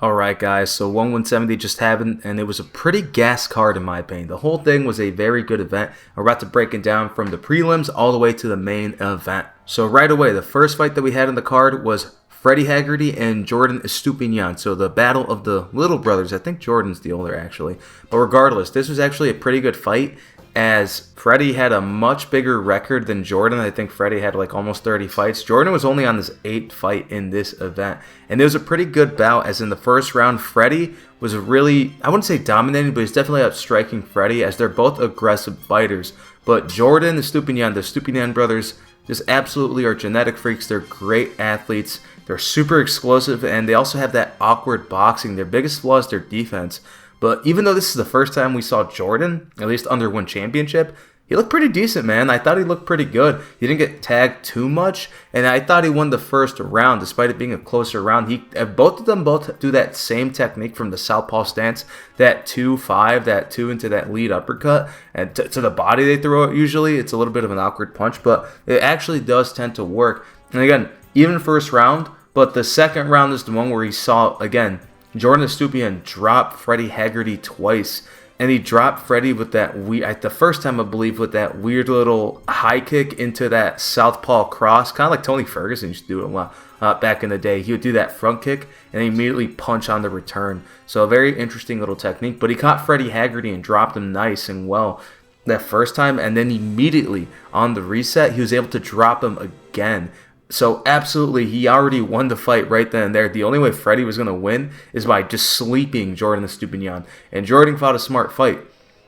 Alright guys, so 170 just happened, and it was a pretty gas card in my opinion. The whole thing was a very good event. We're about to break it down from the prelims all the way to the main event. So right away, the first fight that we had in the card was Freddie Haggerty and Jhordan Estupiñan. So the battle of the little brothers. I think Jordan's the older actually. But regardless, this was actually a pretty good fight, as Freddie had a much bigger record than Jhordan. I think Freddie had like almost 30 fights. Jhordan was only on his 8th fight in this event. And it was a pretty good bout, as in the first round, Freddie was really, I wouldn't say dominating, but he's definitely outstriking Freddie, as they're both aggressive fighters. But Jhordan Estupiñan, the Estupiñan brothers, just absolutely are genetic freaks. They're great athletes. They're super explosive, and they also have that awkward boxing. Their biggest flaw is their defense. But even though this is the first time we saw Jhordan, at least under one championship, he looked pretty decent, man. I thought he looked pretty good. He didn't get tagged too much, and I thought he won the first round, despite it being a closer round. Both of them do that same technique from the southpaw stance, that 2-5, that 2 into that lead uppercut, and to the body they throw it usually. It's a little bit of an awkward punch, but it actually does tend to work. And again, even first round, but the second round is the one where he saw, again, Jhordan Estupiñan dropped Freddie Haggerty twice, and he dropped Freddie with that the first time I believe, with that weird little high kick into that southpaw cross, kind of like Tony Ferguson used to do it a lot back in the day. He would do that front kick and immediately punch on the return. So a very interesting little technique, but he caught Freddie Haggerty and dropped him nice and well that first time, and then immediately on the reset, he was able to drop him again. So absolutely, he already won the fight right then and there. The only way Freddie was going to win is by just sleeping Jhordan Estupiñan. And Jhordan fought a smart fight.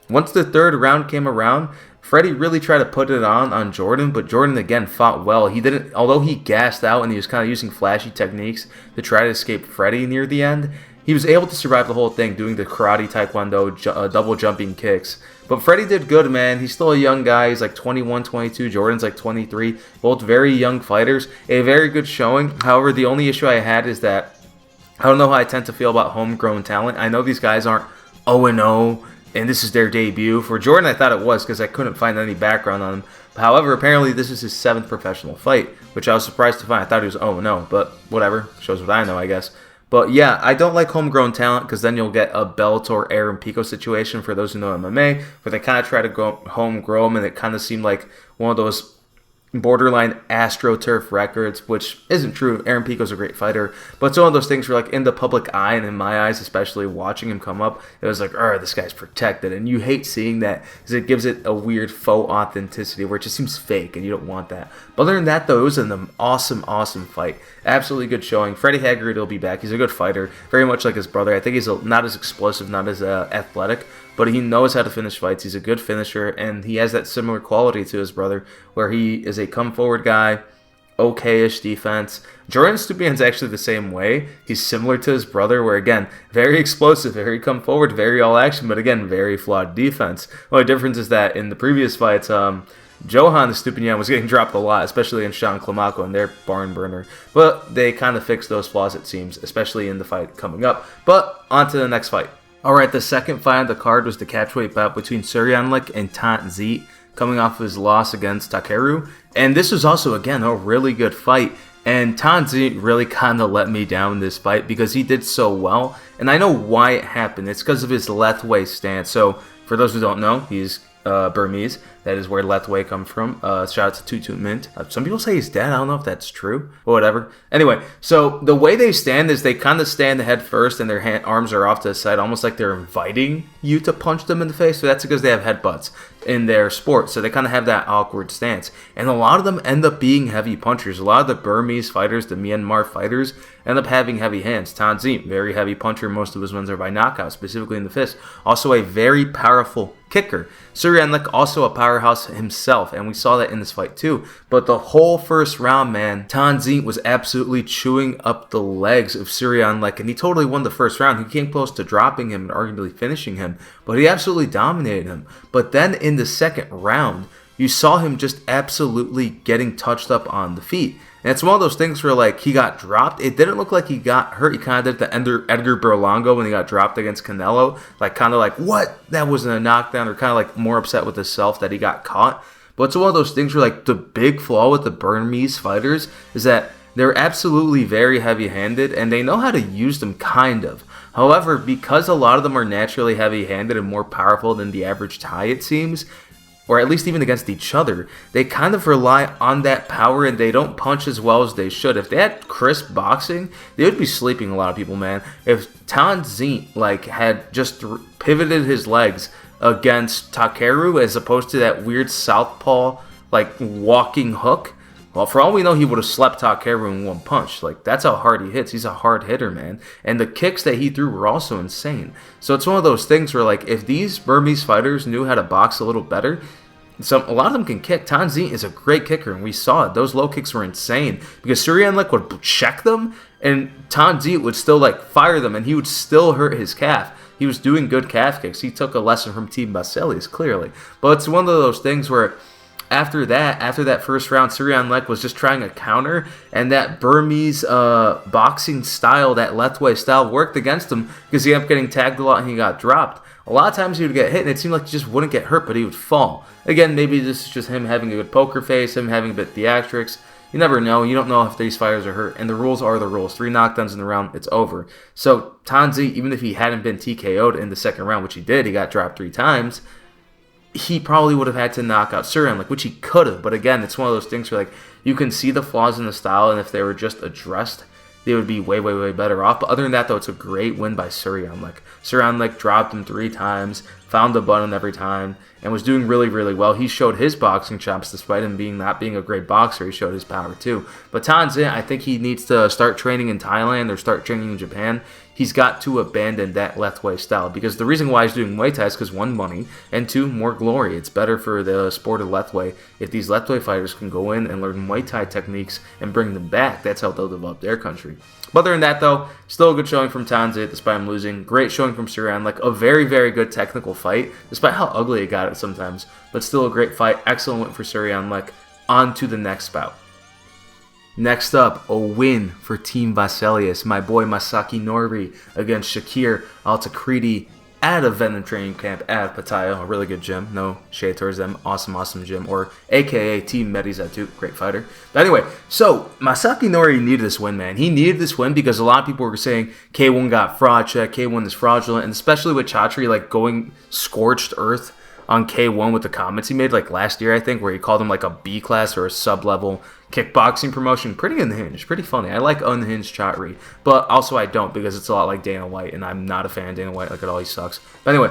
Once the third round came around, Freddie really tried to put it on Jhordan, but Jhordan again fought well. He didn't, although he gassed out and he was kind of using flashy techniques to try to escape Freddie near the end, he was able to survive the whole thing, doing the karate, taekwondo, double jumping kicks. But Freddie did good, man. He's still a young guy. He's like 21, 22. Jhordan's like 23. Both very young fighters. A very good showing. However, the only issue I had is that I don't know how I tend to feel about homegrown talent. I know these guys aren't 0-0, and this is their debut. For Jhordan, I thought it was, because I couldn't find any background on him. However, apparently this is his 7th professional fight, which I was surprised to find. I thought he was 0-0, but whatever. Shows what I know, I guess. But yeah, I don't like homegrown talent, because then you'll get a Bellator Aaron Pico situation, for those who know MMA, where they kind of try to go homegrown, and it kind of seemed like one of those borderline AstroTurf records, which isn't true. Aaron Pico's a great fighter, but it's one of those things where, like, in the public eye, and in my eyes especially, watching him come up, it was like, this guy's protected, and you hate seeing that, because it gives it a weird faux authenticity where it just seems fake, and you don't want that. But other than that, though, it was an awesome fight. Absolutely good showing. Freddie Haggerty will be back. He's a good fighter, very much like his brother. I think he's not as explosive, not as athletic, but he knows how to finish fights. He's a good finisher, and he has that similar quality to his brother, where he is a come-forward guy, okay-ish defense. Jhordan Estupiñan's actually the same way. He's similar to his brother, where, again, very explosive, very come-forward, very all-action, but, again, very flawed defense. The only difference is that in the previous fights, Johan Estupiñan was getting dropped a lot, especially in Sean Climaco and their barn burner. But they kind of fixed those flaws, it seems, especially in the fight coming up. But on to the next fight. Alright, the second fight on the card was the catchweight bout between Suriyanlek and Thant Zin, coming off of his loss against Takeru. And this was also, again, a really good fight. And Thant Zin really kind of let me down in this fight, because he did so well. And I know why it happened. It's because of his left-way stance. So, for those who don't know, he's Burmese. That is where Lethway comes from. Shout out to Tutu Mint. Some people say he's dead. I don't know if that's true, but whatever. Anyway, so the way they stand is they kind of stand head first, and their arms are off to the side, almost like they're inviting you to punch them in the face. So that's because they have headbutts in their sport. So they kind of have that awkward stance. And a lot of them end up being heavy punchers. A lot of the Burmese fighters, the Myanmar fighters, end up having heavy hands. Thant Zin, very heavy puncher. Most of his wins are by knockout, specifically in the fist. Also a very powerful kicker. Suriyanlek, also a powerhouse himself, and we saw that in this fight too. But the whole first round, man, Thant Zin was absolutely chewing up the legs of Suriyanlek, and he totally won the first round. He came close to dropping him and arguably finishing him, but he absolutely dominated him. But then in the second round, you saw him just absolutely getting touched up on the feet. And it's one of those things where, like, he got dropped. It didn't look like he got hurt. He kind of did the Edgar Berlanga when he got dropped against Canelo. Like, kind of like, what? That wasn't a knockdown, or kind of like more upset with himself that he got caught. But it's one of those things where, like, the big flaw with the Burmese fighters is that They're absolutely very heavy-handed, and they know how to use them, kind of. However, because a lot of them are naturally heavy-handed and more powerful than the average Thai, it seems, or at least even against each other, they kind of rely on that power and they don't punch as well as they should. If they had crisp boxing, they would be sleeping a lot of people, man. If Thant Zin, had just pivoted his legs against Takeru as opposed to that weird southpaw, walking hook, well, for all we know, he would have slept Takeru in one punch. That's how hard he hits. He's a hard hitter, man. And the kicks that he threw were also insane. So it's one of those things where, if these Burmese fighters knew how to box a little better, a lot of them can kick. Thant Zin is a great kicker, and we saw it. Those low kicks were insane because Suriyanlek would check them, and Thant Zin would still, fire them, and he would still hurt his calf. He was doing good calf kicks. He took a lesson from Team Baselius, clearly. But it's one of those things where after that first round, Suriyanlek was just trying a counter, and that Burmese boxing style, that Lethwei style, worked against him because he ended up getting tagged a lot and he got dropped. A lot of times he would get hit, and it seemed like he just wouldn't get hurt, but he would fall. Again, maybe this is just him having a good poker face, him having a bit of theatrics. You never know. You don't know if these fighters are hurt, and the rules are the rules. 3 knockdowns in the round, it's over. So Thant Zin, even if he hadn't been TKO'd in the second round, which he did, he got dropped 3 times, he probably would have had to knock out Suriyanlek, which he could have. But again, it's one of those things where you can see the flaws in the style, and if they were just addressed, they would be way, way, way better off. But other than that, though, it's a great win by Suriyanlek. Suriyanlek dropped him 3 times, found the button every time, and was doing really, really well. He showed his boxing chops despite him not being a great boxer. He showed his power too. But Thant Zin, I think he needs to start training in Thailand or start training in Japan. He's got to abandon that Lethwei style, because the reason why he's doing Muay Thai is because 1, money, and 2, more glory. It's better for the sport of Lethwei if these Lethwei fighters can go in and learn Muay Thai techniques and bring them back. That's how they'll develop their country. But other than that, though, still a good showing from Thant Zin despite him losing. Great showing from Suriyanlek. A very, very good technical fight, despite how ugly it got sometimes. But still a great fight. Excellent win for Suriyanlek. On to the next bout. Next up, a win for Team Baselius. My boy Masaaki Noiri against Shakir Al-Tekreeti at a veteran training camp at Pattaya. A really good gym. No shade towards them. Awesome, awesome gym. Or AKA Team Medizatu. Great fighter. But anyway, so Masaaki Noiri needed this win, man. He needed this win because a lot of people were saying K1 got fraud check. K1 is fraudulent. And especially with Chatri going scorched earth on K1 with the comments he made last year, I think, where he called him a B class or a sub-level kickboxing promotion. Pretty unhinged, pretty funny. I like unhinged Chatri, but also I don't, because it's a lot like Dana White, and I'm not a fan of Dana White. It always sucks. But anyway,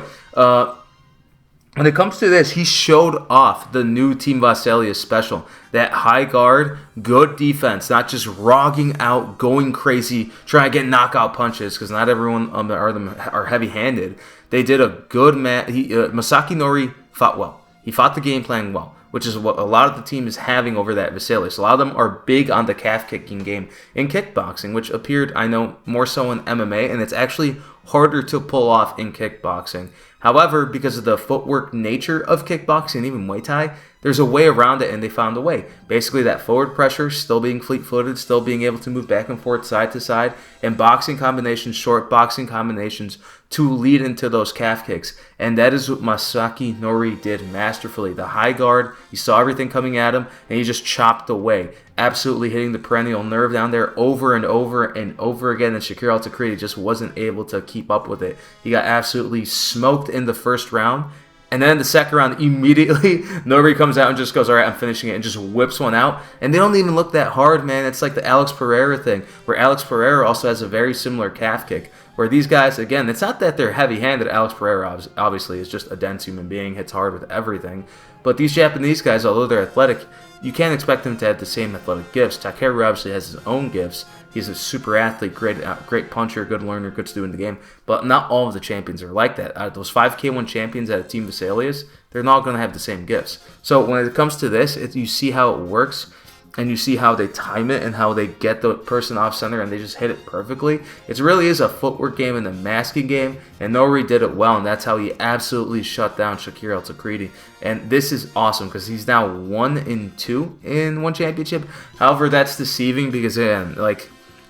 when it comes to this, he showed off the new Team Baselius special. That high guard, good defense, not just rogging out, going crazy, trying to get knockout punches, because not everyone are heavy-handed. They did a good match. Masaaki Noiri fought well. He fought the game plan well, which is what a lot of the team is having over that Baselius. A lot of them are big on the calf kicking game in kickboxing, which appeared, I know, more so in MMA, and it's actually harder to pull off in kickboxing. However, because of the footwork nature of kickboxing and even Muay Thai, there's a way around it, and they found a way. Basically, that forward pressure, still being fleet-footed, still being able to move back and forth, side to side, and boxing combinations, short boxing combinations, to lead into those calf kicks. And that is what Masaaki Noiri did masterfully. The high guard, he saw everything coming at him, and he just chopped away, absolutely hitting the perennial nerve down there over and over and over again, and Shakir Al-Tekreeti just wasn't able to keep up with it. He got absolutely smoked in the first round, and then in the second round, immediately, Noiri comes out and just goes, all right, I'm finishing it, and just whips one out. And they don't even look that hard, man. It's like the Alex Pereira thing, where Alex Pereira also has a very similar calf kick, where these guys, again, it's not that they're heavy-handed. Alex Pereira, obviously, is just a dense human being, hits hard with everything. But these Japanese guys, although they're athletic, you can't expect them to have the same athletic gifts. Takeru obviously has his own gifts. He's a super athlete, great puncher, good learner, good student of the game. But not all of the champions are like that. Out of those 5K1 champions at Team Baselius, they're not going to have the same gifts. So when it comes to this, you see how it works, and you see how they time it and how they get the person off center and they just hit it perfectly. It really is a footwork game and a masking game, and Noiri did it well, and that's how he absolutely shut down Shakir Al-Tekreeti. And this is awesome because he's now 1-2 in one championship. However, that's deceiving because, again,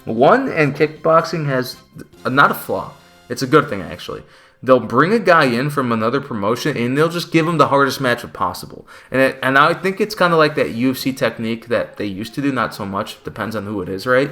one and kickboxing has not a flaw. It's a good thing, actually. They'll bring a guy in from another promotion, and they'll just give him the hardest match possible. And I think it's kind of like that UFC technique that they used to do, not so much. Depends on who it is, right?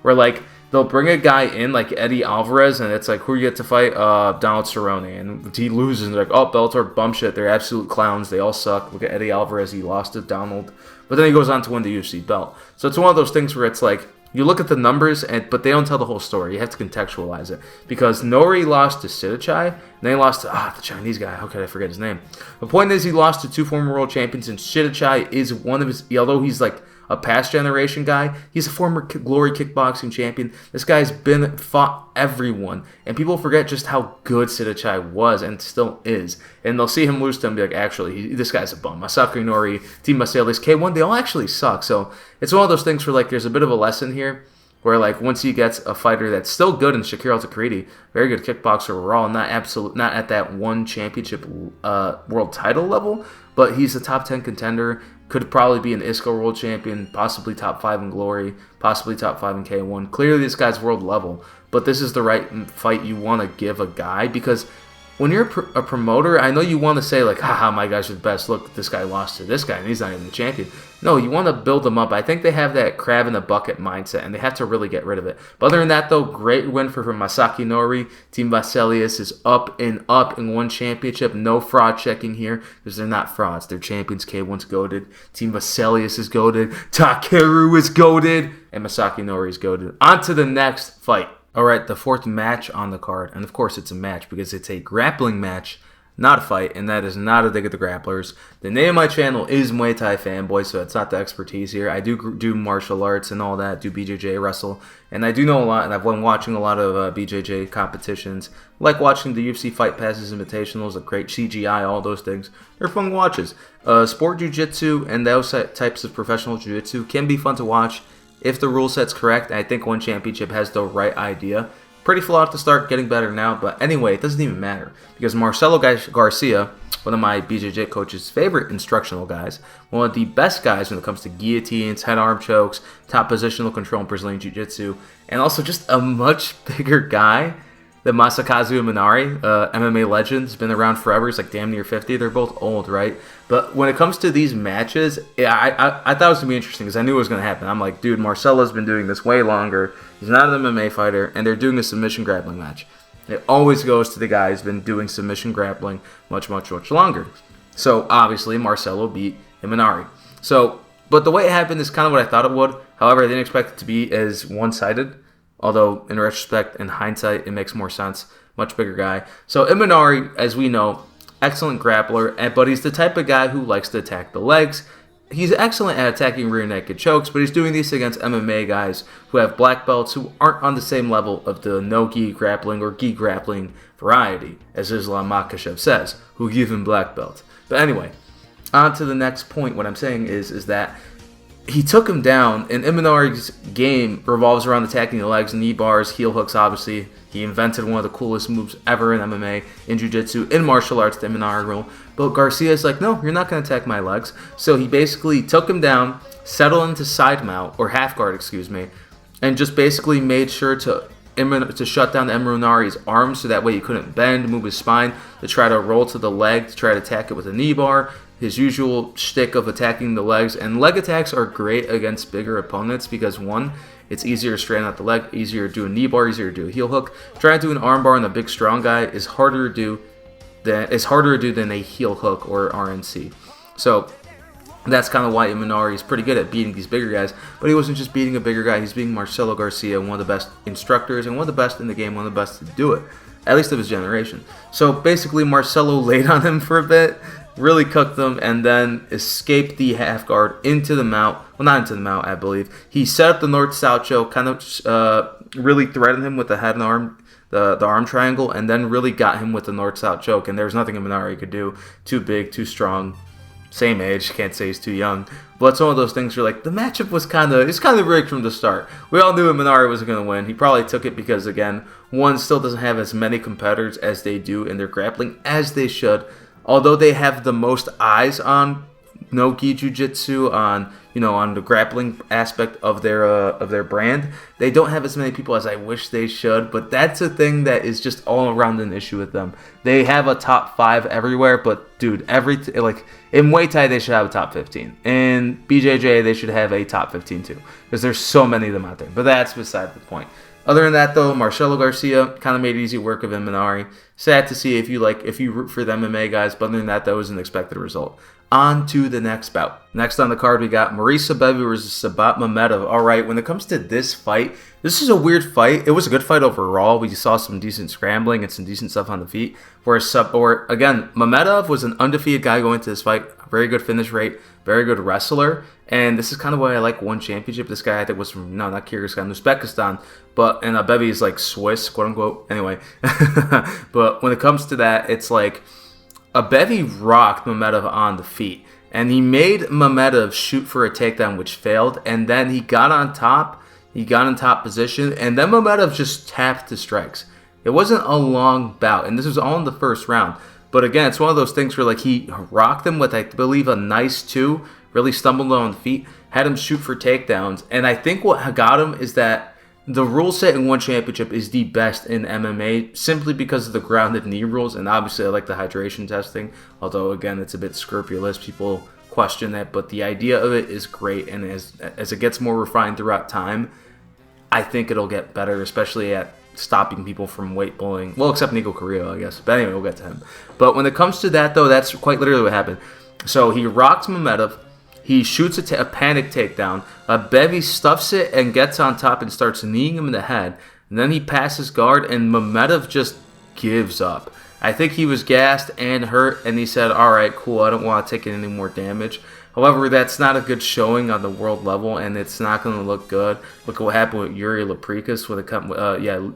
Where, like, they'll bring a guy in like Eddie Alvarez, and it's like, who you get to fight? Donald Cerrone. And he loses, and they're like, oh, Bellator, bum shit. They're absolute clowns. They all suck. Look at Eddie Alvarez. He lost to Donald. But then he goes on to win the UFC belt. So it's one of those things where it's like, you look at the numbers, but they don't tell the whole story. You have to contextualize it. Because Noiri lost to Sidichai, and then he lost to, the Chinese guy. How could I forget his name? The point is, he lost to 2 former world champions, and Sidichai is one of his, although he's like a past generation guy, he's a former Glory kickboxing champion. This guy's fought everyone, and people forget just how good Sidichai was and still is. And they'll see him lose to him and be like, actually, this guy's a bum. Masaaki, Noiri, Team Marcelis, K1, they all actually suck. So it's one of those things where, like, there's a bit of a lesson here where, like, once he gets a fighter that's still good in Shakir Al-Tekreeti, very good kickboxer overall, not at that one championship world title level, but he's a top 10 contender. Could probably be an ISCO world champion, possibly top 5 in Glory, possibly top 5 in K1. Clearly, this guy's world level, but this is the right fight you want to give a guy, because when you're a promoter, I know you want to say, like, haha, my guy's the best. Look, this guy lost to this guy, and he's not even the champion. No, you want to build them up. I think they have that crab in the bucket mindset, and they have to really get rid of it. But other than that, though, great win for Masaaki Noiri. Team Vasilius is up in one championship. No fraud checking here, because they're not frauds. They're champions. K1's goated. Team Vasilius is goated. Takeru is goated. And Masaaki Noiri is goated. On to the next fight. Alright, the 4th match on the card, and of course it's a match because it's a grappling match, not a fight, and that is not a dig at the grapplers. The name of my channel is Muay Thai Fanboy, so it's not the expertise here. I do martial arts and all that, do BJJ wrestle, and I do know a lot, and I've been watching a lot of BJJ competitions, like watching the UFC Fight Passes Invitationals, the great CGI, all those things. They're fun watches. Sport Jiu-Jitsu and those types of professional Jiu-Jitsu can be fun to watch if the rule set's correct. I think one championship has the right idea. Pretty flawed at the start, getting better now, but anyway, it doesn't even matter. Because Marcelo Garcia, one of my BJJ coach's favorite instructional guys, one of the best guys when it comes to guillotines, head arm chokes, top positional control in Brazilian Jiu-Jitsu, and also just a much bigger guy than Masakazu Imanari, MMA legend. Has been around forever. He's like damn near 50. They're both old, right? But when it comes to these matches, I thought it was going to be interesting because I knew it was going to happen. I'm like, dude, Marcelo's been doing this way longer. He's not an MMA fighter, and they're doing a submission grappling match. It always goes to the guy who's been doing submission grappling much, much, much longer. So, obviously, Marcelo beat Imanari. So, but the way it happened is kind of what I thought it would. However, I didn't expect it to be as one-sided. Although, in retrospect, in hindsight, it makes more sense. Much bigger guy. So, Imanari, as we know, excellent grappler, but he's the type of guy who likes to attack the legs. He's excellent at attacking rear naked chokes, but he's doing these against MMA guys who have black belts who aren't on the same level of the no-gi grappling or gi grappling variety, as Islam Makhachev says, who give him black belt. But anyway, on to the next point. What I'm saying is that he took him down, and Imanari's game revolves around attacking the legs, knee bars, heel hooks, obviously. He invented one of the coolest moves ever in MMA, in Jiu-Jitsu, in martial arts, the Imanari rule. But Garcia's like, no, you're not going to attack my legs. So he basically took him down, settled into side mount, or half guard, excuse me, and just basically made sure to shut down the Imanari's arms so that way he couldn't bend, move his spine, to try to roll to the leg, to try to attack it with a knee bar. His usual shtick of attacking the legs. And leg attacks are great against bigger opponents because, one, it's easier to straighten out the leg, easier to do a knee bar, easier to do a heel hook. Trying to do an arm bar on a big strong guy is harder to do than a heel hook or RNC. So that's kind of why Imanari is pretty good at beating these bigger guys. But he wasn't just beating a bigger guy, he's beating Marcelo Garcia, one of the best instructors and one of the best in the game, one of the best to do it, at least of his generation. So basically Marcelo laid on him for a bit, really cooked them, and then escaped the half guard into the mount. Well, not into the mount, I believe. He set up the north-south choke, kind of really threatened him with the head and arm, the arm triangle, and then really got him with the north-south choke. And there was nothing Imanari could do. Too big, too strong. Same age, can't say he's too young. But it's one of those things where, like, the matchup was kind of rigged from the start. We all knew Imanari was going to win. He probably took it because, again, one still doesn't have as many competitors as they do in their grappling, as they should. Although they have the most eyes on no-gi jiu-jitsu, on, on the grappling aspect of their brand. They don't have as many people as I wish they should, but that's a thing that is just all around an issue with them. They have a top 5 everywhere, but dude, in Muay Thai they should have a top 15. In BJJ they should have a top 15 too, because there's so many of them out there. But that's beside the point. Other than that, though, Marcelo Garcia kind of made easy work of Imanari. Sad to see if you root for the MMA guys, but other than that was an expected result. On to the next bout. Next on the card, we got Maurice Abévi versus Samat Mamedov. All right, when it comes to this fight, this is a weird fight. It was a good fight overall. We saw some decent scrambling and some decent stuff on the feet. Again, Mamedov was an undefeated guy going into this fight. Very good finish rate, very good wrestler. And this is kind of why I like one championship. This guy, I think, was from, no, not Kyrgyzstan, Uzbekistan. And Abévi is like Swiss, quote unquote. Anyway. But when it comes to that, it's like Abévi rocked Mamedov on the feet. And he made Mamedov shoot for a takedown, which failed. And then he got on top. He got in top position. And then Mamedov just tapped the strikes. It wasn't a long bout. And this was all in the first round. But again, it's one of those things where he rocked him with, I believe, a nice 2. Really stumbled on the feet. Had him shoot for takedowns. And I think what got him is that the rule set in one championship is the best in MMA simply because of the grounded knee rules. And obviously I like the hydration testing. Although, again, it's a bit scrupulous. People question that. But the idea of it is great. And as it gets more refined throughout time, I think it'll get better, especially at stopping people from weight bullying. Well, except Nico Carrillo, I guess. But anyway, we'll get to him. But when it comes to that, though, that's quite literally what happened. So he rocks Mamedov. He shoots a panic takedown. Abévi stuffs it and gets on top and starts kneeing him in the head. And then he passes guard, and Mamedov just gives up. I think he was gassed and hurt, and he said, all right, cool, I don't want to take any more damage. However, that's not a good showing on the world level, and it's not going to look good. Look at what happened with Yuri Laprikas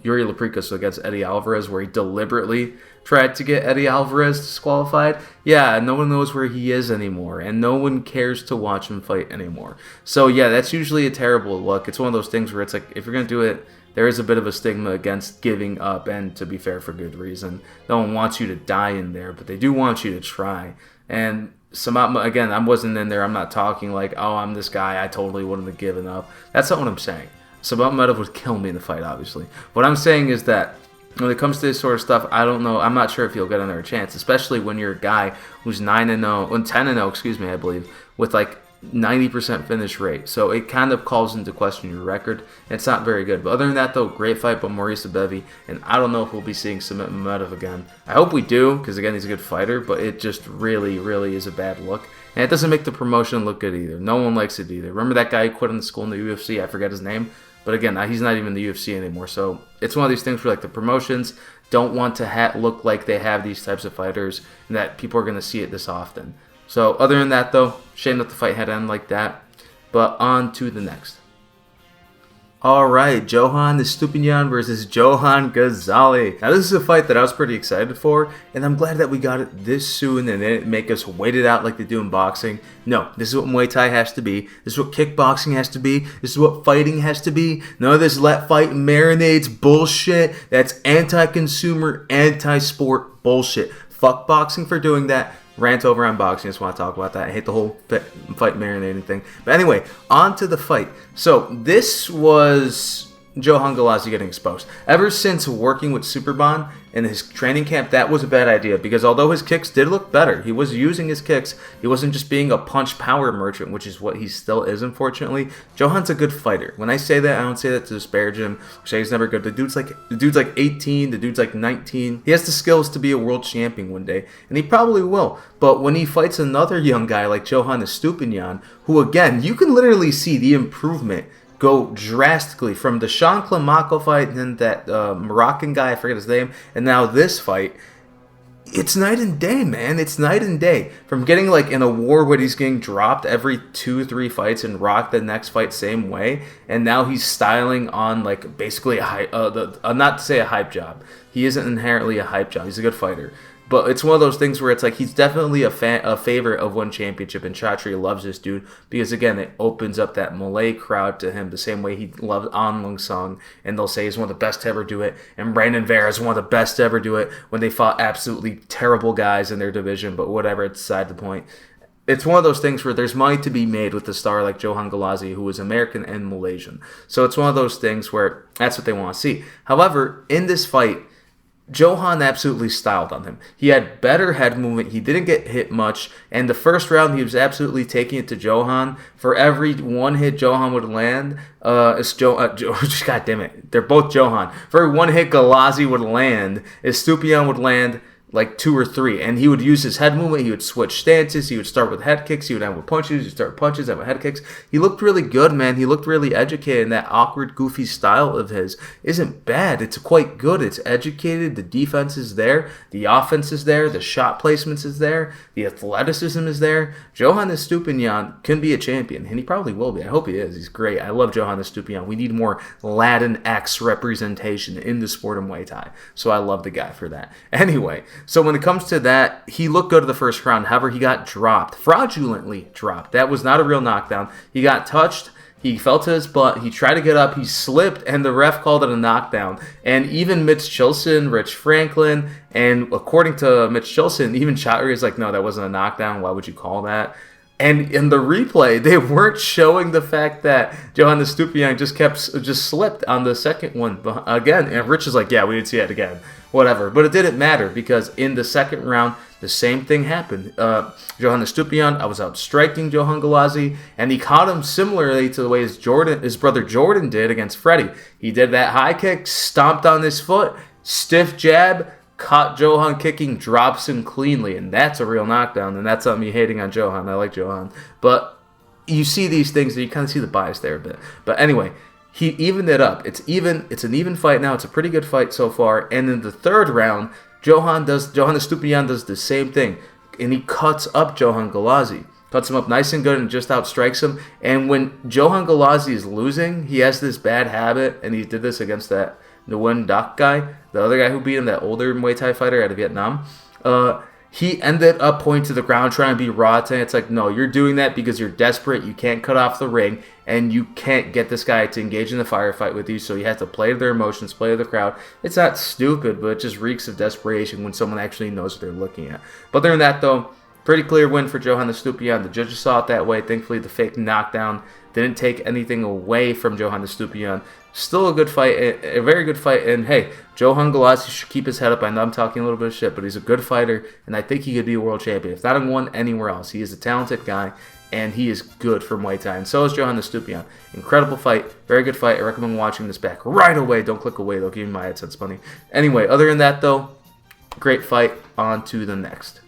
Yuri Laprikas against Eddie Alvarez, where he deliberately tried to get Eddie Alvarez disqualified. Yeah, no one knows where he is anymore, and no one cares to watch him fight anymore. So yeah, that's usually a terrible look. It's one of those things where it's like, if you're going to do it, there is a bit of a stigma against giving up, and to be fair, for good reason. No one wants you to die in there, but they do want you to try. And Samat, again, I wasn't in there. I'm not talking like, oh, I'm this guy. I totally wouldn't have given up. That's not what I'm saying. Samat Mamedov would kill me in the fight, obviously. What I'm saying is that when it comes to this sort of stuff, I don't know. I'm not sure if you'll get another chance, especially when you're a guy who's 10-0, excuse me, I believe, with 90% finish rate. So it kind of calls into question your record. It's not very good. But other than that, though, great fight by Maurice Abévi. And I don't know if we'll be seeing Samat Mamedov again. I hope we do, because again, he's a good fighter. But it just really, really is a bad look. And it doesn't make the promotion look good either. No one likes it either. Remember that guy who quit on the school in the UFC? I forget his name. But again, he's not even in the UFC anymore. So it's one of these things where the promotions don't want to look like they have these types of fighters, and that people are going to see it this often. So other than that, though, shame that the fight had to end like that. But on to the next. All right, Jhordan Estupiñan versus Johan Ghazali. Now, this is a fight that I was pretty excited for, and I'm glad that we got it this soon and they didn't make us wait it out like they do in boxing. No, this is what Muay Thai has to be. This is what kickboxing has to be. This is what fighting has to be. None of this let fight marinades bullshit. That's anti-consumer, anti-sport bullshit. Fuck boxing for doing that. Rant over on boxing. I just want to talk about that. I hate the whole fight marinating thing. But anyway, on to the fight. So this was Johan Ghazali getting exposed. Ever since working with Superbon in his training camp, that was a bad idea, because although his kicks did look better, he was using his kicks. He wasn't just being a punch power merchant, which is what he still is, unfortunately. Johan's a good fighter. When I say that, I don't say that to disparage him or say he's never good. The dude's like 18, the dude's like 19. He has the skills to be a world champion one day, and he probably will. But when he fights another young guy like Jhordan Estupiñan, who again, you can literally see the improvement go drastically from the Sean Climaco fight, and then that Moroccan guy, I forget his name, and now this fight. It's night and day, man. It's night and day. From getting in a war where he's getting dropped every 2-3 fights and rocked the next fight same way, and now he's styling on basically a hype, not to say a hype job. He isn't inherently a hype job. He's a good fighter. But it's one of those things where it's he's definitely a favorite of one championship, and Chatri loves this dude because, again, it opens up that Malay crowd to him the same way he loved An Lung Sung, and they'll say he's one of the best to ever do it, and Brandon Vera is one of the best to ever do it when they fought absolutely terrible guys in their division, but whatever, it's beside the point. it's one of those things where there's money to be made with a star like Johan Ghazali, who is American and Malaysian. So it's one of those things where that's what they want to see. However, in this fight, Johan absolutely styled on him. He had better head movement. He didn't get hit much. And the first round, he was absolutely taking it to Johan. For every one hit Johan would land, God damn it, they're both Johan. For every one hit Ghazali would land, Estupiñan would land like 2 or 3, and he would use his head movement. He would switch stances. He would start with head kicks. He would end with punches. He would start with punches, end with head kicks. He looked really good, man. He looked really educated, and that awkward, goofy style of his isn't bad. It's quite good. It's educated. The defense is there. The offense is there. The shot placements is there. The athleticism is there. Jhordan Estupiñan can be a champion, and he probably will be. I hope he is. He's great. I love Jhordan Estupiñan. We need more Latin X representation in the sport of Muay Thai, so I love the guy for that. Anyway, so when it comes to that, he looked good in the first round. However, he got dropped, fraudulently dropped. That was not a real knockdown. He got touched. He fell to his butt. He tried to get up. He slipped, and the ref called it a knockdown. And even Mitch Chilson, Rich Franklin, and according to Mitch Chilson, even Shakir is like, no, that wasn't a knockdown. Why would you call that? And in the replay, they weren't showing the fact that Jhordan Estupiñan just slipped on the second one again. And Rich is like, yeah, we didn't see it again. Whatever. But it didn't matter because in the second round, the same thing happened. Jhordan Estupiñan, I was out striking Johan Ghazali, and he caught him similarly to the way his brother Jordan did against Freddie. He did that high kick, stomped on his foot, stiff jab, caught Johan kicking, drops him cleanly, and that's a real knockdown, and that's not me hating on Johan. I like Johan. But you see these things, and you kind of see the bias there a bit. But anyway, he evened it up. It's an even fight now. It's a pretty good fight so far. And in the third round, Jhordan Estupiñan does the same thing, and he cuts up Johan Ghazali. Cuts him up nice and good and just outstrikes him. And when Johan Ghazali is losing, he has this bad habit, and he did this against that Nguyen Dak guy, the other guy who beat him, that older Muay Thai fighter out of Vietnam. He ended up pointing to the ground trying to be Rata. It's like, no, you're doing that because you're desperate. You can't cut off the ring, and you can't get this guy to engage in the firefight with you, so you have to play to their emotions, play to the crowd. It's not stupid, but it just reeks of desperation when someone actually knows what they're looking at. But other than that, though, pretty clear win for Jhordan Estupiñan. The judges saw it that way. Thankfully, the fake knockdown didn't take anything away from Jhordan Estupiñan. Still a good fight, a very good fight, and hey, Johan Ghazali should keep his head up. I know I'm talking a little bit of shit, but he's a good fighter, and I think he could be a world champion. If not in one, anywhere else. He is a talented guy, and he is good for Muay Thai, and so is Jhordan Estupiñan. Incredible fight, very good fight. I recommend watching this back right away. Don't click away, they'll give me my AdSense money. Anyway, other than that, though, great fight. On to the next.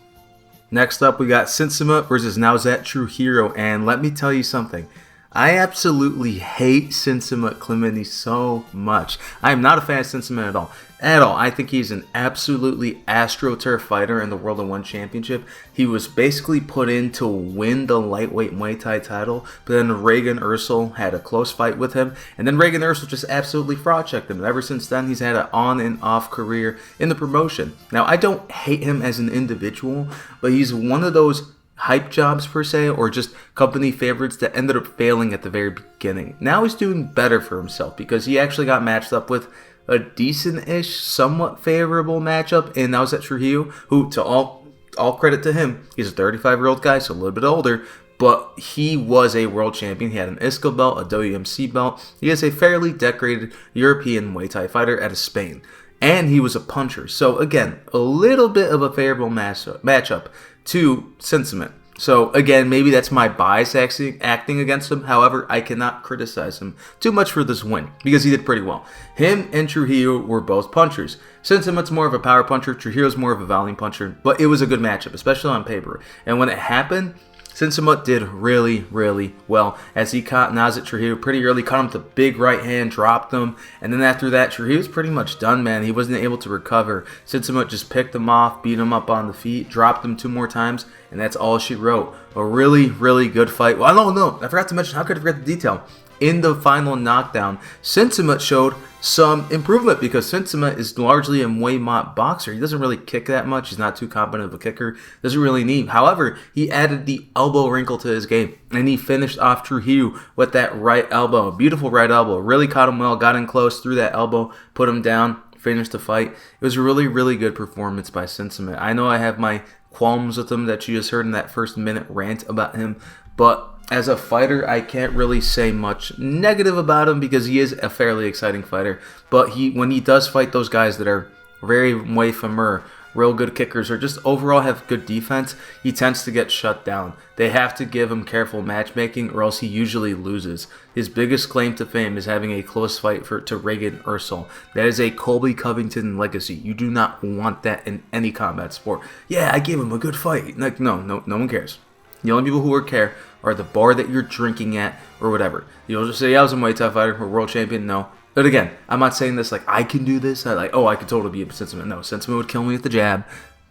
Next up, we got Sinsamut versus Nauzet Trujillo, and let me tell you something. I absolutely hate Sinsamut Clementi so much. I am not a fan of Sinsamut at all. At all. I think he's an absolutely AstroTurf fighter in the World of One Championship. He was basically put in to win the lightweight Muay Thai title, but then Reagan Ursel had a close fight with him, and then Reagan Ursel just absolutely fraud-checked him. And ever since then, he's had an on and off career in the promotion. Now, I don't hate him as an individual, but he's one of those hype jobs per se, or just company favorites that ended up failing at the very beginning. Now he's doing better for himself because he actually got matched up with a decent-ish, somewhat favorable matchup in Nauzet Trujillo, who, to all credit to him, he's a 35-year-old guy, so a little bit older, but he was a world champion. He had an ISCO belt, a WMC belt. He is a fairly decorated European Muay Thai fighter out of Spain, and he was a puncher. So again, a little bit of a favorable matchup to Sinsamut. So again, maybe that's my bias acting against him. However, I cannot criticize him too much for this win because he did pretty well. Him and Trujillo were both punchers. Sinsamut's more of a power puncher, Trujillo's more of a volume puncher, but it was a good matchup, especially on paper. And when it happened, Sinsamut did really, really well as he caught Nauzet Trujillo pretty early, caught him with a big right hand, dropped him, and then after that, Trujillo was pretty much done, man. He wasn't able to recover. Sinsamut just picked him off, beat him up on the feet, dropped him 2 more times, and that's all she wrote. A really, really good fight. Well, no, I forgot to mention, how could I forget the detail? In the final knockdown, Sinsamut showed some improvement because Sinsamut is largely a Muay Mat boxer. He doesn't really kick that much. He's not too competent of a kicker. Doesn't really need. However, he added the elbow wrinkle to his game, and he finished off Trujillo with that right elbow. A beautiful right elbow. Really caught him well, got in close, threw that elbow, put him down, finished the fight. It was a really, really good performance by Sinsamut. I know I have my qualms with him that you just heard in that first minute rant about him. But as a fighter, I can't really say much negative about him because he is a fairly exciting fighter. But when he does fight those guys that are very way fameux, real good kickers, or just overall have good defense, he tends to get shut down. They have to give him careful matchmaking or else he usually loses. His biggest claim to fame is having a close fight to Reagan Ursel. That is a Colby Covington legacy. You do not want that in any combat sport. Yeah, I gave him a good fight. Like, no one cares. The only people who care are the bar that you're drinking at or whatever. You'll just say, yeah, I was a Muay Thai fighter or world champion. No. But again, I'm not saying this like I can do this. I could totally be a Sinsamut. No, Sinsamut would kill me with the jab.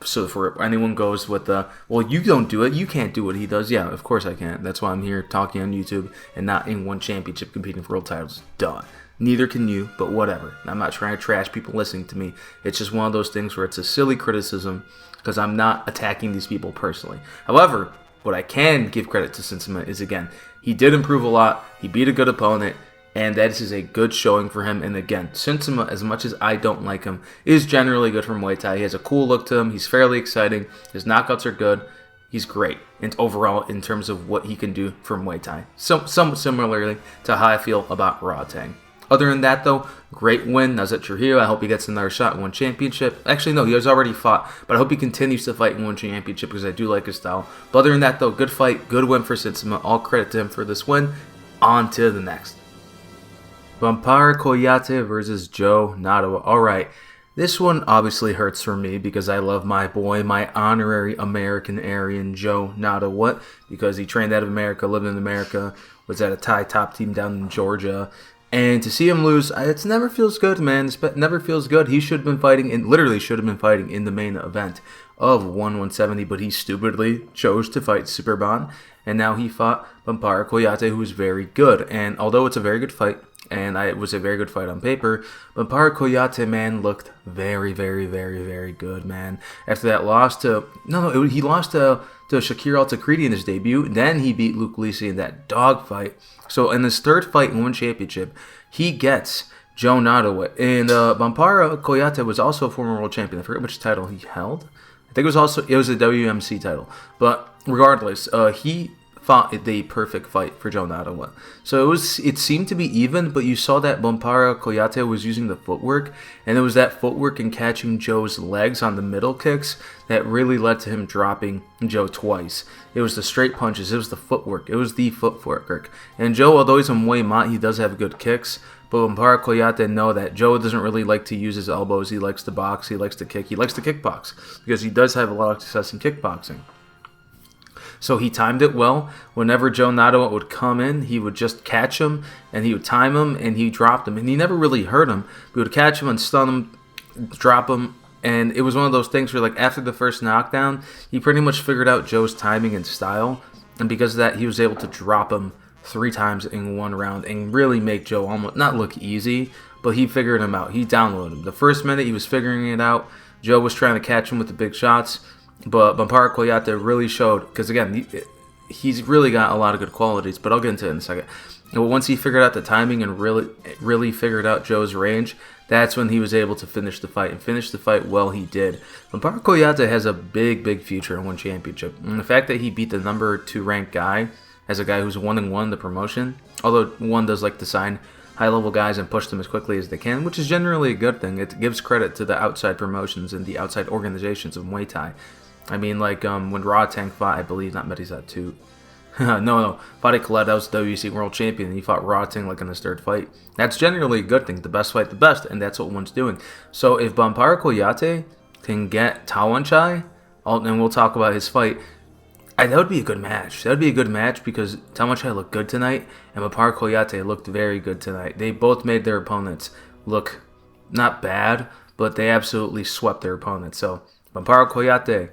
So for anyone goes with the, well, you don't do it. You can't do what he does. Yeah, of course I can. That's why I'm here talking on YouTube and not in one championship competing for world titles. Duh. Neither can you, but whatever. I'm not trying to trash people listening to me. It's just one of those things where it's a silly criticism because I'm not attacking these people personally. However, what I can give credit to Sinsamut is, again, he did improve a lot. He beat a good opponent. And that is a good showing for him. And again, Sinsamut, as much as I don't like him, is generally good for Muay Thai. He has a cool look to him. He's fairly exciting. His knockouts are good. He's great. And overall, in terms of what he can do for Muay Thai. So, somewhat similarly to how I feel about Rodtang. Other than that, though, great win. Nauzet Trujillo. I hope he gets another shot in one championship. Actually, no, he has already fought. But I hope he continues to fight in one championship because I do like his style. But other than that, though, good fight. Good win for Sinsamut. All credit to him for this win. On to the next. Bampara Kouyate versus Joe Nattawut. Alright, this one obviously hurts for me because I love my boy, my honorary American Aryan Joe Nattawut, because he trained out of America, lived in America, was at a Thai top team down in Georgia. And to see him lose, it never feels good, man. It never feels good. He should have been fighting, literally should have been fighting in the main event of 170, but he stupidly chose to fight Superban. And now he fought Bampara Kouyate, who is very good. And although it's a very good fight, and it was a very good fight on paper, Bampara Kouyate, man, looked very, very, very, very good, man. After that loss to... he lost to Shakir Al-Tekreeti in his debut. Then he beat Luke Lisi in that dog fight. So in his third fight in one championship, he gets Joe Nattawut. And Bampara Kouyate was also a former world champion. I forget which title he held. I think it was a WMC title. But regardless, he fought the perfect fight for Joe Nattawut. So it seemed to be even, but you saw that Bampara Kouyate was using the footwork, and it was that footwork and catching Joe's legs on the middle kicks that really led to him dropping Joe twice. It was the straight punches, it was the footwork, it was the footwork. And Joe, although he's a Muay Mat, he does have good kicks, but Bampara Kouyate know that Joe doesn't really like to use his elbows. He likes to box, he likes to kick, he likes to kickbox, because he does have a lot of success in kickboxing. So he timed it well. Whenever Joe Nattawut would come in, he would just catch him, and he would time him, and he dropped him. And he never really hurt him. He would catch him and stun him, drop him, and it was one of those things where, like, after the first knockdown, he pretty much figured out Joe's timing and style, and because of that, he was able to drop him 3 times in one round and really make Joe almost not look easy, but he figured him out. He downloaded him. The first minute, he was figuring it out. Joe was trying to catch him with the big shots. But Bampara Kouyate really showed, because again, he's really got a lot of good qualities, but I'll get into it in a second. And once he figured out the timing and really figured out Joe's range, that's when he was able to finish the fight, and finish the fight well he did. Bampara Kouyate has a big future in one championship. And the fact that he beat the number 2 ranked guy, as a guy who's 1-1 the promotion, although one does like to sign high-level guys and push them as quickly as they can, which is generally a good thing. It gives credit to the outside promotions and the outside organizations of Muay Thai. I mean, like, when Rodtang fought, I believe, not Medizat 2. no, Fadi Khaled, that was the WC World Champion, and he fought Rodtang, like, in his third fight. That's generally a good thing. The best fight the best, and that's what one's doing. So if Bampara Kouyate can get Tawanchai, and we'll talk about his fight, that would be a good match. That would be a good match because Tawanchai looked good tonight, and Bampara Kouyate looked very good tonight. They both made their opponents look not bad, but they absolutely swept their opponents. So Bampara Kouyate,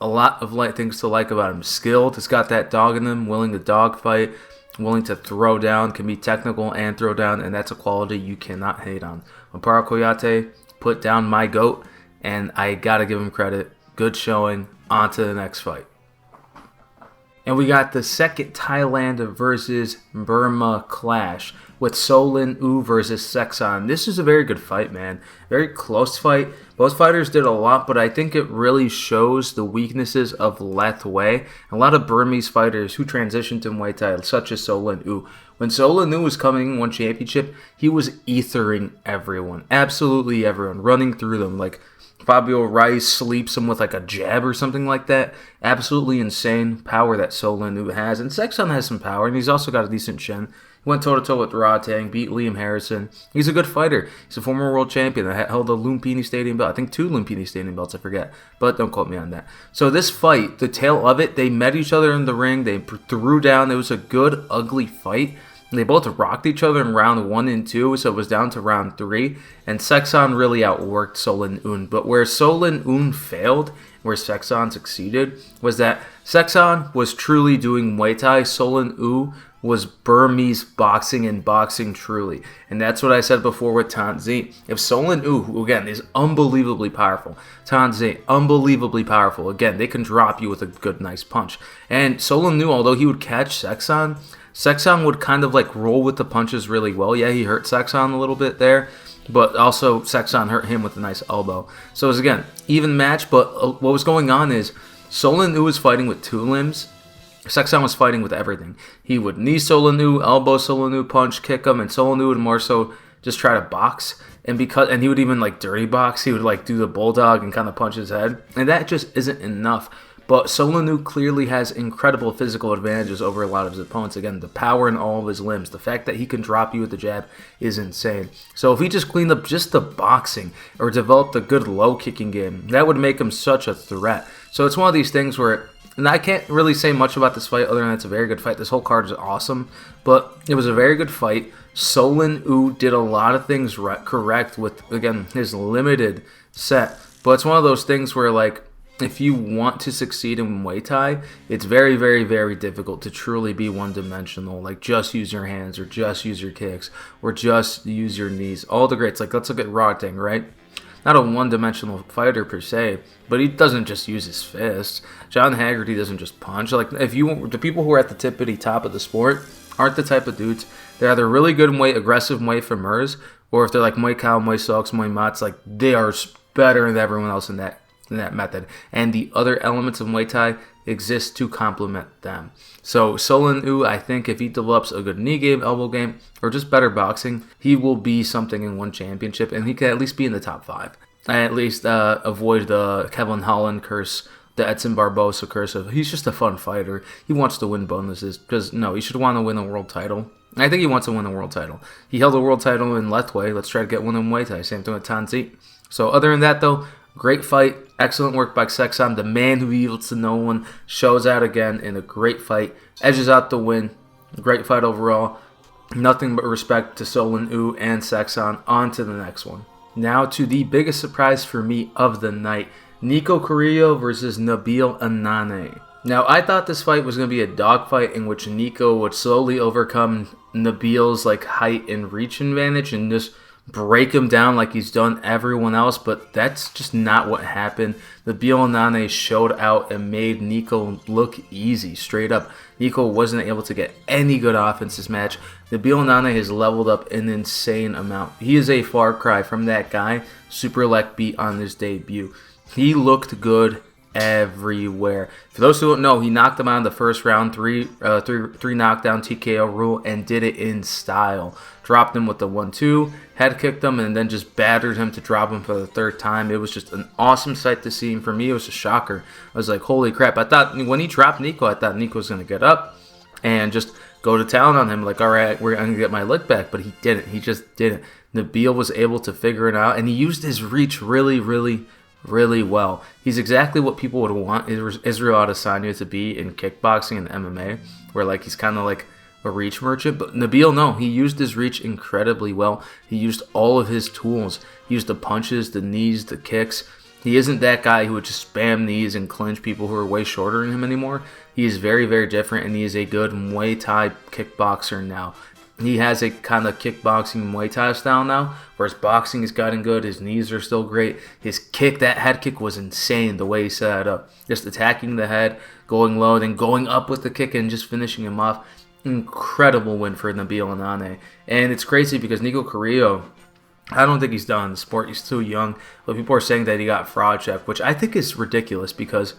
a lot of things to like about him. Skilled, has got that dog in him, willing to dog fight, willing to throw down, can be technical and throw down, and that's a quality you cannot hate on. Bampara Kouyate put down my GOAT, and I gotta give him credit. Good showing. On to the next fight. And we got the second Thailand versus Burma clash, with Soe Lin Oo versus Saeksan. This is a very good fight, man. Very close fight. Both fighters did a lot, but I think it really shows the weaknesses of Lethwei. A lot of Burmese fighters who transitioned to Muay Thai, such as Soe Lin Oo. When Soe Lin Oo was coming in one championship, he was ethering everyone. Absolutely everyone. Running through them. Like Fabio Rice sleeps him with like a jab or something like that. Absolutely insane power that Soe Lin Oo has. And Saeksan has some power, and he's also got a decent chin. He went toe-to-toe with Ratang, beat Liam Harrison. He's a good fighter. He's a former world champion that held a Lumpini Stadium belt. I think 2 Lumpini Stadium belts, I forget. But don't quote me on that. So this fight, the tail of it, they met each other in the ring. They threw down. It was a good, ugly fight. They both rocked each other in round 1 and 2, so it was down to round 3. And Saeksan really outworked Soe Lin Oo. But where Soe Lin Oo failed, where Saeksan succeeded, was that Saeksan was truly doing Muay Thai. Soe Lin Oo was Burmese boxing and boxing truly. And that's what I said before with Thant Zin. If Soe Lin Oo, who again is unbelievably powerful, Thant Zin, unbelievably powerful. Again, they can drop you with a good, nice punch. And Soe Lin Oo, although he would catch Saeksan, Saeksan would kind of like roll with the punches really well. Yeah, he hurt Saeksan a little bit there, but also Saeksan hurt him with a nice elbow. So it was, again, even match, but what was going on is Soe Lin Oo was fighting with 2 limbs. Saeksan was fighting with everything. He would knee Soe Lin Oo, elbow Soe Lin Oo, punch, kick him, and Soe Lin Oo would more so just try to box. And he would even like dirty box. He would like do the bulldog and kind of punch his head. And that just isn't enough. But Soe Lin Oo clearly has incredible physical advantages over a lot of his opponents. Again, the power in all of his limbs. The fact that he can drop you with the jab is insane. So if he just cleaned up just the boxing or developed a good low kicking game, that would make him such a threat. So it's one of these things where, and I can't really say much about this fight other than it's a very good fight. This whole card is awesome, but it was a very good fight. Soe Lin Oo did a lot of things correct with, again, his limited set. But it's one of those things where, like, if you want to succeed in Muay Thai, it's very, very, very difficult to truly be one-dimensional. Like, just use your hands, or just use your kicks, or just use your knees. All the greats. Like, let's look at Ratang, right? Not a one-dimensional fighter per se, but he doesn't just use his fists. John Haggerty doesn't just punch. Like, the people who are at the tippity top of the sport aren't the type of dudes. They're either really good aggressive Muay Famers, or if they're like Muay Khao, Muay Sox, Muay Mats, like they are better than everyone else in that method. And the other elements of Muay Thai exist to complement them. So Soe Lin Oo, I think if he develops a good knee game, elbow game, or just better boxing, he will be something in one championship, and he can at least be in the top 5. And at least avoid the Kevin Holland curse, the Edson Barbosa curse. He's just a fun fighter. He wants to win bonuses, because no, he should want to win a world title. I think he wants to win a world title. He held a world title in Lethwei. Let's try to get one in Muay Thai. Same thing with Thant Zin. So other than that, though, great fight. Excellent work by Saeksan. The man who yields to no one shows out again in a great fight. Edges out the win. Great fight overall. Nothing but respect to Soe Lin Oo and Saeksan. On to the next one. Now to the biggest surprise for me of the night. Nico Carrillo versus Nabil Anane. Now, I thought this fight was going to be a dogfight in which Nico would slowly overcome Nabil's like height and reach advantage and just break him down like he's done everyone else, but that's just not what happened. Nabil Anane showed out and made Nico look easy, straight up. Nico wasn't able to get any good offense this match. Nabil Anane has leveled up an insane amount. He is a far cry from that guy Superlek beat on his debut. He looked good everywhere. For those who don't know, he knocked him out in the first round, three knockdown TKO rule, and did it in style. Dropped him with the 1-2, head kicked him, and then just battered him to drop him for the 3rd time. It was just an awesome sight to see, and for me, it was a shocker. I was like, holy crap. I thought when he dropped Nico, I thought Nico was going to get up and just go to town on him. Like, all right, I'm going to get my lick back, but he didn't. He just didn't. Nabil was able to figure it out, and he used his reach really, really well. He's exactly what people would want Israel Adesanya to be in kickboxing and MMA, where like he's kind of like a reach merchant. But Nabil, no, he used his reach incredibly well. He used all of his tools. He used the punches, the knees, the kicks. He isn't that guy who would just spam knees and clinch people who are way shorter than him anymore. He is very, very different, and he is a good Muay Thai kickboxer now. He has a kind of kickboxing Muay Thai style now, where his boxing has gotten good, his knees are still great. His kick, that head kick was insane the way he set it up. Just attacking the head, going low, then going up with the kick and just finishing him off. incredible win for Nabil and Anane. And it's crazy because Nico Carrillo, I don't think he's done in the sport. He's too young. But people are saying that he got fraud checked, which I think is ridiculous because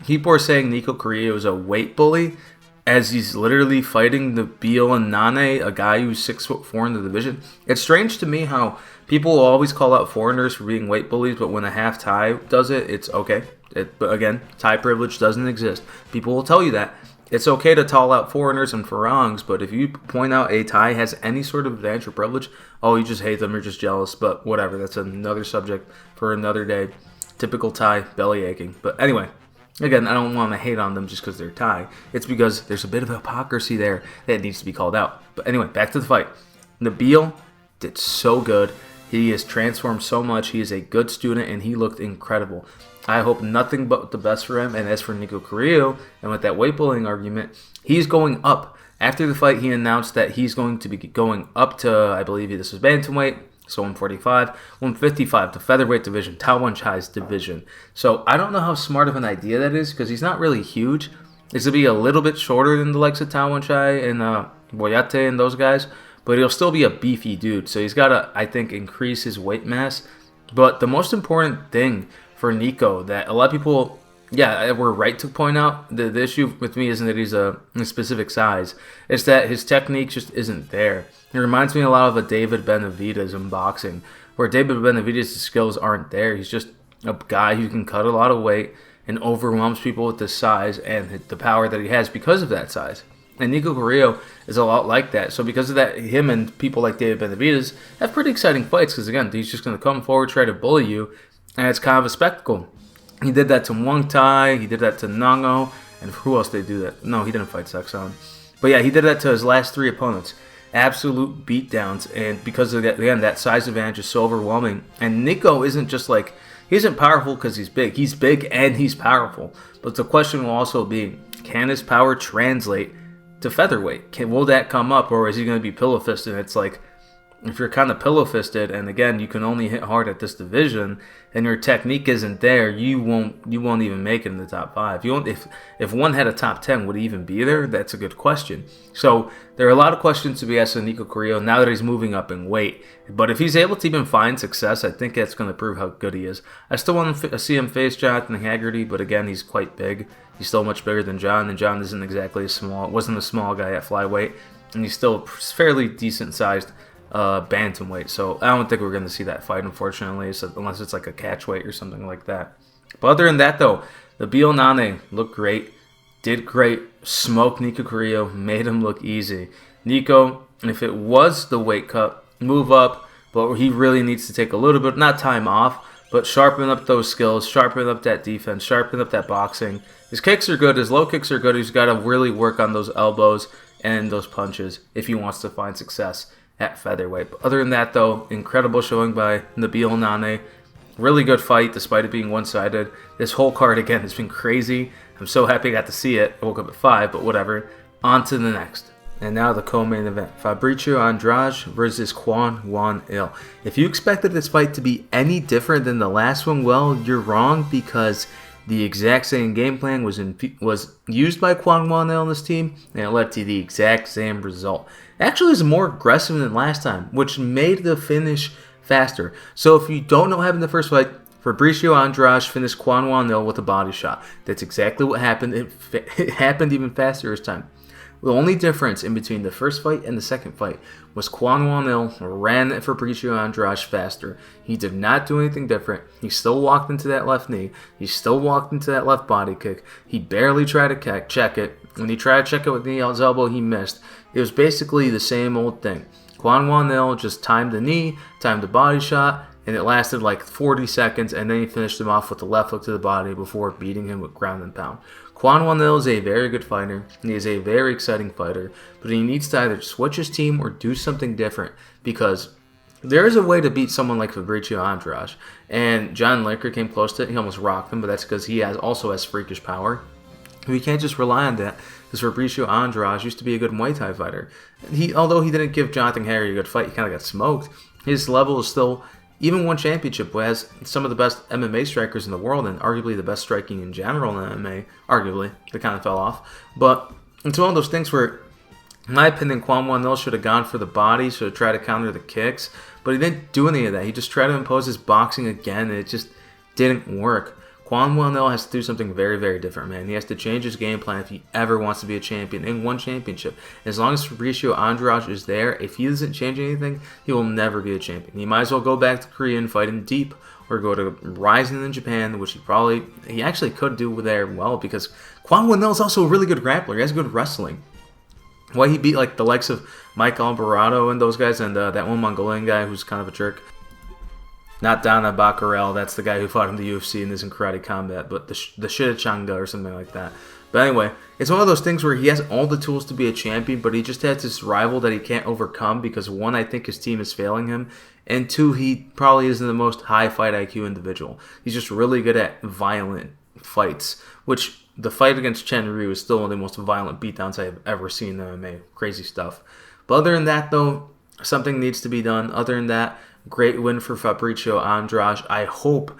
people are saying Nico Carrillo is a weight bully as he's literally fighting Nabil and Nane, a guy who's 6'4" in the division. It's strange to me how people will always call out foreigners for being weight bullies, but when a half Thai does it, it's okay. But again, Thai privilege doesn't exist. People will tell you that. It's okay to call out foreigners and Farangs, but if you point out a Thai has any sort of advantage or privilege, oh, you just hate them, you're just jealous. But whatever, that's another subject for another day. Typical Thai belly aching. But anyway, again, I don't want to hate on them just because they're Thai. It's because there's a bit of hypocrisy there that needs to be called out. But anyway, back to the fight. Nabil did so good. He has transformed so much. He is a good student, and he looked incredible. I hope nothing but the best for him. And as for Nico Carrillo, and with that weight bullying argument, he's going up. After the fight, he announced that he's going to be going up to, I believe this was bantamweight, so 145, 155, the featherweight division, Tawanchai's division. So I don't know how smart of an idea that is because he's not really huge. He's going to be a little bit shorter than the likes of Tawanchai and Kouyate and those guys, but he'll still be a beefy dude. So he's got to, I think, increase his weight mass. But the most important thing for Nico that a lot of people, were right to point out, the issue with me isn't that he's a specific size. It's that his technique just isn't there. It reminds me a lot of a David Benavidez in boxing, where David Benavidez' skills aren't there. He's just a guy who can cut a lot of weight and overwhelms people with his size and the power that he has because of that size. And Nico Carrillo is a lot like that. So because of that, him and people like David Benavidez have pretty exciting fights because, again, he's just going to come forward, try to bully you, and it's kind of a spectacle. He did that to Muay Thai, he did that to Nango, and who else did he do that? No, he didn't fight Saeksan. But yeah, he did that to his last 3 opponents. Absolute beatdowns, and because of that, again, that size advantage is so overwhelming. And Nico isn't just like, he isn't powerful because he's big. He's big and he's powerful. But the question will also be, can his power translate to featherweight? Will that come up, or is he going to be pillow-fisted? It's like, if you're kind of pillow-fisted, and again, you can only hit hard at this division, and your technique isn't there, you won't even make it in the top 5. You won't, if one had a top 10, would he even be there? That's a good question. So there are a lot of questions to be asked of Nico Carrillo now that he's moving up in weight. But if he's able to even find success, I think that's going to prove how good he is. I still want to see him face Jonathan Haggerty, but again, he's quite big. He's still much bigger than John, and John isn't exactly wasn't a small guy at flyweight, and he's still fairly decent-sized bantamweight, so I don't think we're going to see that fight, unfortunately, so unless it's like a catchweight or something like that. But other than that, though, Nabil Nane looked great, did great, smoked Nico Carrillo, made him look easy. Nico, if it was the weight cut, move up, but he really needs to take a little bit, not time off, but sharpen up those skills, sharpen up that defense, sharpen up that boxing. His kicks are good, his low kicks are good, he's got to really work on those elbows and those punches if he wants to find success at featherweight. But other than that, though, incredible showing by Nabil Nane. Really good fight despite it being one-sided. This whole card, again, has been crazy. I'm so happy I got to see it. I woke up at 5, but whatever. On to the next. And now the co-main event. Fabrício Andrade versus Kwon Il. If you expected this fight to be any different than the last one, well, you're wrong, because the exact same game plan was used by Kwon Il on this team, and it led to the exact same result. Actually, it was more aggressive than last time, which made the finish faster. So if you don't know what happened in the first fight, Fabrício Andrade finished Kwon Il with a body shot. That's exactly what happened. It happened even faster this time. The only difference in between the first fight and the second fight was Kwon Il ran Fabrício Andrade faster. He did not do anything different. He still walked into that left knee. He still walked into that left body kick. He barely tried to check it. When he tried to check it with the elbow, he missed. It was basically the same old thing. Kwon Il just timed the knee, timed the body shot, and it lasted like 40 seconds, and then he finished him off with the left hook to the body before beating him with ground and pound. Kwon Il is a very good fighter. He is a very exciting fighter, but he needs to either switch his team or do something different, because there is a way to beat someone like Fabrício Andrade. And John Lineker came close to it. He almost rocked him, but that's because he also has freakish power. We can't just rely on that, because Fabrício Andrade used to be a good Muay Thai fighter. Although he didn't give Jonathan Haggerty a good fight, he kind of got smoked. His level is still, even one championship, has some of the best MMA strikers in the world, and arguably the best striking in general in MMA. Arguably, they kind of fell off. But it's one of those things where In my opinion, Kwon Won-il should have gone for the body, should have tried to counter the kicks, but he didn't do any of that. He just tried to impose his boxing again, and it just didn't work. Kwon Won-il has to do something very, very different, man. He has to change his game plan if he ever wants to be a champion in one championship. As long as Fabrício Andrade is there, if he doesn't change anything, he will never be a champion. He might as well go back to Korea and fight him deep, or go to Rising in Japan, which he actually could do there well, because Kwon Won-il is also a really good grappler. He has good wrestling. Why he beat like the likes of Mike Alvarado and those guys, and that one Mongolian guy who's kind of a jerk. Not Dana Baccarel, that's the guy who fought in the UFC and is in Karate Combat, but the Shidachanga or something like that. But anyway, it's one of those things where he has all the tools to be a champion, but he just has this rival that he can't overcome because, one, I think his team is failing him, and two, he probably isn't the most high fight IQ individual. He's just really good at violent fights, which the fight against Chen Ryu is still one of the most violent beatdowns I have ever seen in MMA. Crazy stuff. But other than that, though, something needs to be done. Other than that, great win for Fabrício Andrade. I hope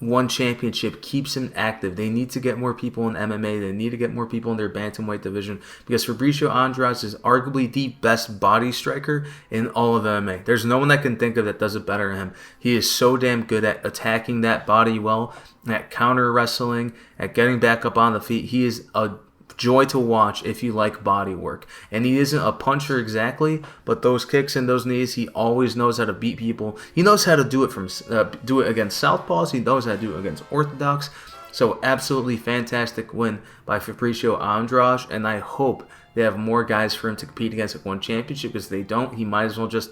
one championship keeps him active. They need to get more people in MMA. They need to get more people in their bantamweight division, because Fabrício Andrade is arguably the best body striker in all of MMA. There's no one that can think of that does it better than him. He is so damn good at attacking that body well, at counter wrestling, at getting back up on the feet. He is a joy to watch if you like body work. And he isn't a puncher exactly, but those kicks and those knees, he always knows how to beat people. He knows how to do it against southpaws. He knows how to do it against orthodox. So absolutely fantastic win by Fabrício Andrade, and I hope they have more guys for him to compete against at one championship, because if they don't, he might as well just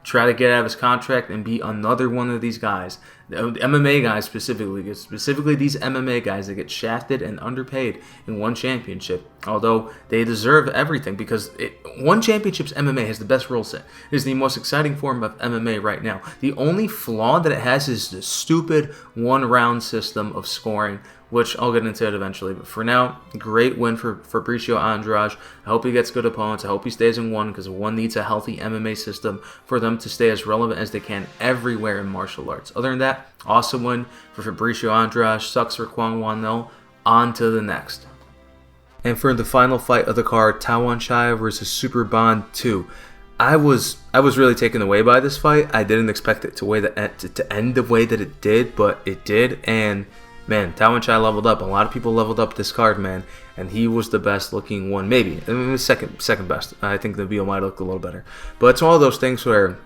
try to get out of his contract and be another one of these guys, the MMA guys specifically these MMA guys that get shafted and underpaid in one championship, although they deserve everything, because one championship's MMA has the best rule set. It is the most exciting form of MMA right now. The only flaw that it has is the stupid one-round system of scoring, which I'll get into it eventually. But for now, great win for Fabrício Andrade. I hope he gets good opponents. I hope he stays in one, because one needs a healthy MMA system for them to stay as relevant as they can everywhere in martial arts. Other than that, awesome win for Fabrício Andrade. Sucks for Kwon Won-il. On to the next. And for the final fight of the card, Tawanchai versus Super Bond 2. I was really taken away by this fight. I didn't expect it to end the way that it did, but it did. And man, Tawanchai leveled up. A lot of people leveled up this card, man, and he was the best looking one. Maybe second best. I think Nabil might look a little better, but it's one of those things where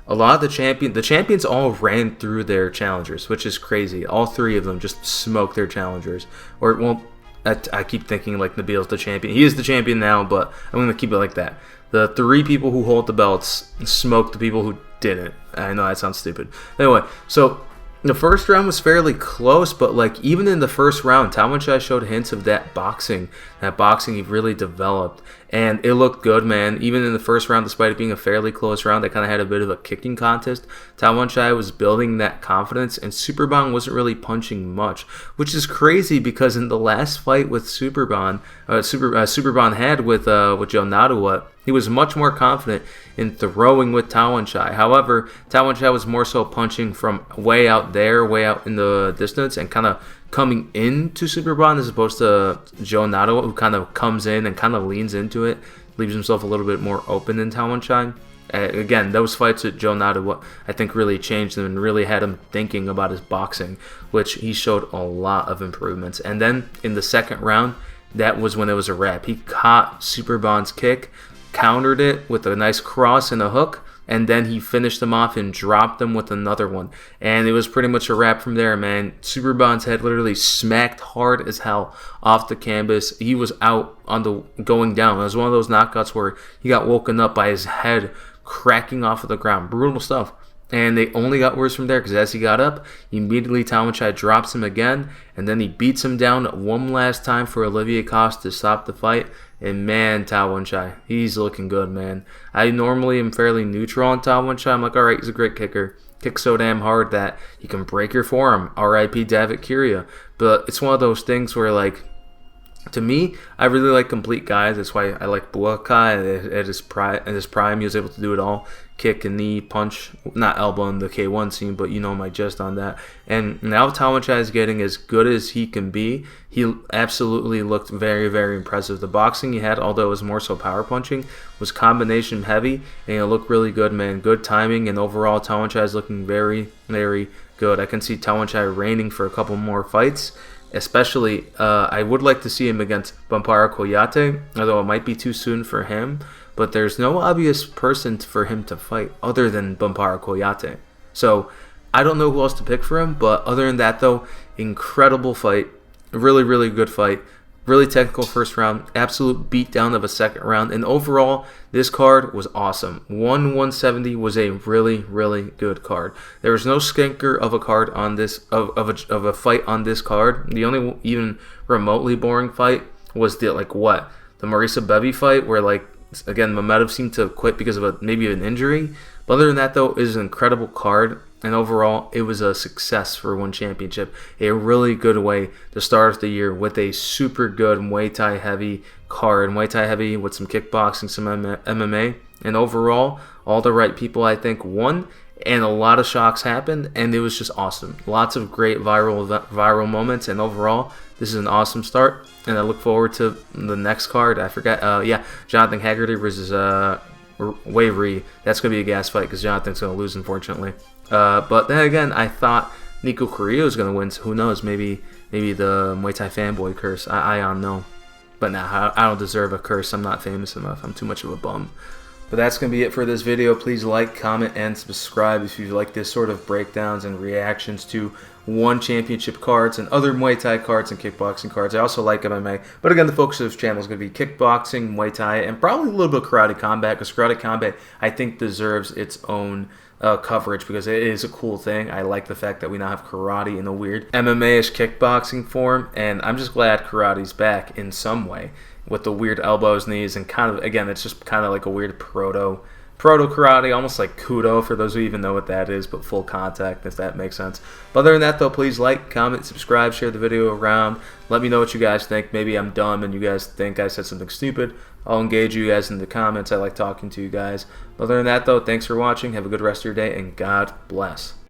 a lot of the champions all ran through their challengers, which is crazy. All three of them just smoked their challengers. Or, well, I keep thinking like Nabil's the champion. He is the champion now, but I'm gonna keep it like that. The three people who hold the belts smoked the people who didn't. I know that sounds stupid. Anyway, so the first round was fairly close, but like even in the first round, Tawanchai showed hints of that boxing he really developed, and it looked good, man. Even in the first round, despite it being a fairly close round that kind of had a bit of a kicking contest, Tawanchai was building that confidence, and Superbon wasn't really punching much, which is crazy because in the last fight with Superbon had with Johan Nattawut, he was much more confident in throwing with Tawanchai. However, Tawanchai was more so punching from way out in the distance, and kind of coming into Superbon, as opposed to Johan Nattawut, who kind of comes in and kind of leans into it, leaves himself a little bit more open than Tawanchai. Again, those fights with Johan Nattawut, I think, really changed him and really had him thinking about his boxing, which he showed a lot of improvements. And then in the second round, that was when it was a wrap. He caught Superbon's kick, countered it with a nice cross and a hook, and then he finished him off and dropped him with another one. And it was pretty much a wrap from there, man. Superbon's head literally smacked hard as hell off the canvas. He was out on the going down. It was one of those knockouts where he got woken up by his head cracking off of the ground. Brutal stuff. And they only got worse from there, because as he got up, immediately Tawanchai drops him again, and then he beats him down one last time for Olivier Coste to stop the fight. And man, Tawanchai, he's looking good, man. I normally am fairly neutral on Tawanchai. I'm like, alright, he's a great kicker. Kicks so damn hard that he can break your forearm. R.I.P. David Curia. But it's one of those things where, like, To me, I really like complete guys. That's why I like Buakai. At his prime, he was able to do it all. Kick and knee, punch, not elbow in the K1 scene, but you know my gist on that. And now Tawanchai is getting as good as he can be. He absolutely looked very, very impressive. The boxing he had, although it was more so power punching, was combination heavy, and it looked really good, man. Good timing, and overall Tawanchai is looking very, very good. I can see Tawanchai reigning for a couple more fights. Especially, I would like to see him against Bampara Kouyate, although it might be too soon for him. But there's no obvious person for him to fight other than Bampara Kouyate. So I don't know who else to pick for him. But other than that, though, incredible fight. Really, really good fight. Really technical first round. Absolute beatdown of a second round. And overall, this card was awesome. 170 was a really, really good card. There was no skinker of a card on this of a fight on this card. The only even remotely boring fight was the Maurice Abévi fight, where again Mamedov seemed to quit because of maybe an injury. But other than that, though, it was an incredible card. And overall, it was a success for one championship. A really good way to start the year with a super good Muay Thai heavy card. Muay Thai heavy with some kickboxing, some MMA. And overall, all the right people, I think, won. And a lot of shocks happened. And it was just awesome. Lots of great viral moments. And overall, this is an awesome start. And I look forward to the next card. I forgot. Jonathan Haggerty versus Wavery. That's going to be a gas fight because Jonathan's going to lose, unfortunately. But then again, I thought Nico Carrillo was going to win. So who knows? Maybe the Muay Thai fanboy curse. I don't know. But nah, I don't deserve a curse. I'm not famous enough. I'm too much of a bum. But that's going to be it for this video. Please like, comment, and subscribe if you like this sort of breakdowns and reactions to one championship cards and other Muay Thai cards and kickboxing cards. I also like MMA. But again, the focus of this channel is going to be kickboxing, Muay Thai, and probably a little bit of karate combat. Because karate combat, I think, deserves its own coverage because it is a cool thing. I like the fact that we now have karate in a weird MMA-ish kickboxing form, and I'm just glad karate's back in some way with the weird elbows, knees, and kind of, again, it's just kind of like a weird proto karate, almost like kudo for those who even know what that is, but full contact, if that makes sense. But other than that, though, please like, comment, subscribe, share the video around. Let me know what you guys think. Maybe I'm dumb and you guys think I said something stupid. I'll engage you guys in the comments. I like talking to you guys. Other than that, though, thanks for watching. Have a good rest of your day, and God bless.